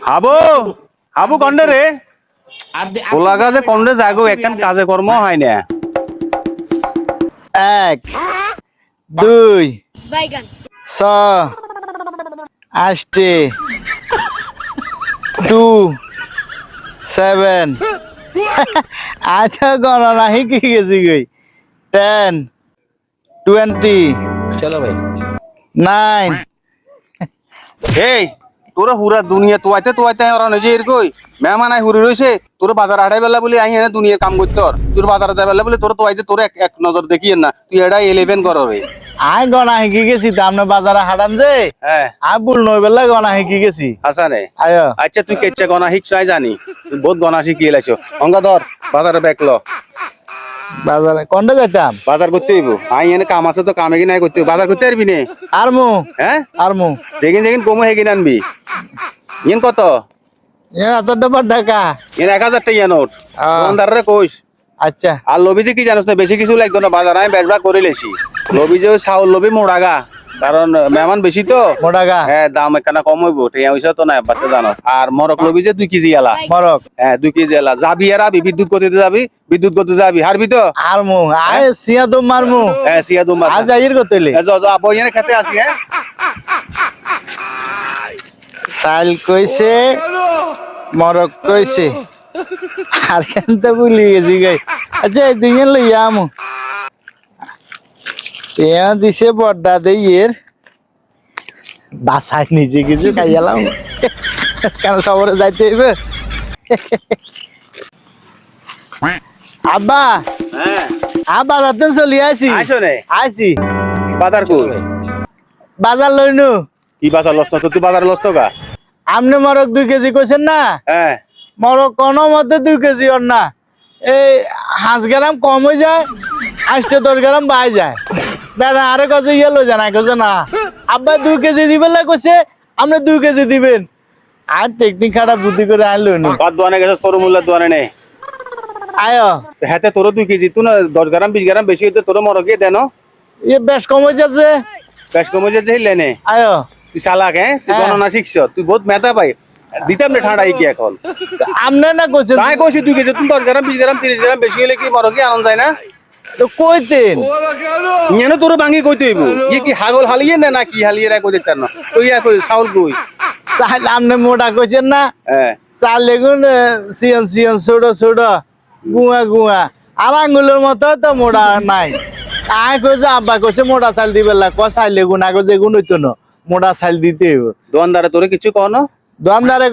হাবু হাবু কন্ডে রে ওলা কাজে কন্ডে যাগো একখান কাজে কর্ম হয় না। এক দুই বাইগান ছ আষ্টে 2 7 আচ্ছা গণনা শিখি গেছি গই 10 20 चलो भाई 9 এই তোরা হুরা দুনিয়া তোয়াইতে ওরা নিজে এর কই মেহমান আই হুরি রইছে তোর বাজার হাড়াই বেলা বলি আই এনে দুনিয়া কাম করতে তোর বাজার যাই বেলা বলি তোর তোয়াইতে তোর এক নজর দেখিয়ে না তুই এটা 11 কর রে। আই গণা শিখি গেছি তো আমরা বাজারে হাঁটান যে হ্যাঁ আই বুল নই বেলা গণা শিখি গেছি হাসানে আয় আচ্ছা তুই কেচ্ছা গনা শিখছ আই জানি তুই বহুত গনা শিখিয়ে লাইছো অঙ্গা ধর বাজারে ব্যাক ল বাজারে কোনটা যাইতাম বাজার করতে হইব আই এনে কাম আছে তো কামে কি নাই করতে বাজার করতে পারবি নে আর মু হ্যাঁ আর মু যেগিন যেগিন কমো হেগিন আনবি ইন কত এত ডবার ঢাকা ইন 1000 টাকা নোট দোকানদাররে কইস। আচ্ছা আর লবি যে কি জানোস না বেশি কিছু লাগতো না বাজার আমি বেচবা করে লেছি লবি যে চাউল লবি মোড়াগা কারণ মেহমান বেশি তো মোটাগা হ্যাঁ দাম একখানা কম হইব টিয়া পয়সা তো নাই বাচ্চা জানো আর মরক লবি যে 2 কেজি এলা মরক হ্যাঁ 2 কেজি এলা যাবি আর আবি বিদ্যুৎ গতিতে যাবি বিদ্যুৎ গতিতে যাবি হারবি তো আর মু আয় সিয়া দম মারমু হ্যাঁ সিয়া দুম আজ আইর গতলে যা বই এনে খেতে আসি হ্যাঁ সাইল কইছে মরক কইছে আর কেনতে ভুলি গেছি গাই আচ্ছা দিনে লইয়া আমু টিয়া দিছে বড়টা দেইয়ের বাসায় নিজে কিছু খাইয়ালাম কেন সবরে যাইতে হইবে আব্বা হ্যাঁ আব্বা রাতে চলি আইছি আইছো নে আইছি বাজার কই বাজার লইনু কি বাজার লস্ত তো তুই বাজার লস্ত গা আমনে মরক 2 কেজি কইছেন না হ্যাঁ মরক কোনো মতে 2 কেজি ওর না এই 5 গ্রাম কম হয়ে যায় 8-10 গ্রাম বাই যায় বেড়া আরে কাছে ইয়ে লই জানা কইছে না আব্বা 2 কেজি দিবেন না কইছে আপনি 2 কেজি দিবেন আর টেকনিক খারাপ বুদ্ধি করে আনলো নি বাদ দোয়ানে গেছে তোর মূল্য দোয়ানে নেই আয়ো হাতে তোর 2 কেজি তুই না 10 গ্রাম 20 গ্রাম বেশি হইতে তোর মরকে দেন এ বেশ কম হয়ে যাচ্ছে বেশ কমে যে লেনে আয়ো তুই চালাক হ্যাঁ তুই হ্যাঁ। গণনা শিখছ তুই বহুত মেধা পাই দিতাম রে ঠান্ডা কি এখন আমনে না কইছেন তাই কইছি 2 কেজি তুমি 10 গ্রাম 20 গ্রাম 30 গ্রাম বেশি হলে কি মরকে আনন্দ যায় না তো কইতেন ইয়েনো তোর ভাঙি কইতে হইব ই কি হাগল হালিয়ে না কি হালিয়ে রা কই দিতাম না তুই ইয়া কই চাউল কই চাল আমনে মোটা কইছেন না হ্যাঁ চাল লেগুন সিয়ন সিয়ন ছোড়ো ছোড়ো গুয়া গুয়া আর আঙ্গুলের মতো তো মোটা নাই আয় কইছে আব্বা কইছে মোটা চাল দিবে লা ক চাল লেগুন আগে যেগুন হইতো না মোটা চাল দিতে হইব দোকানদারে তোরে কিছু কও না দোকানদারে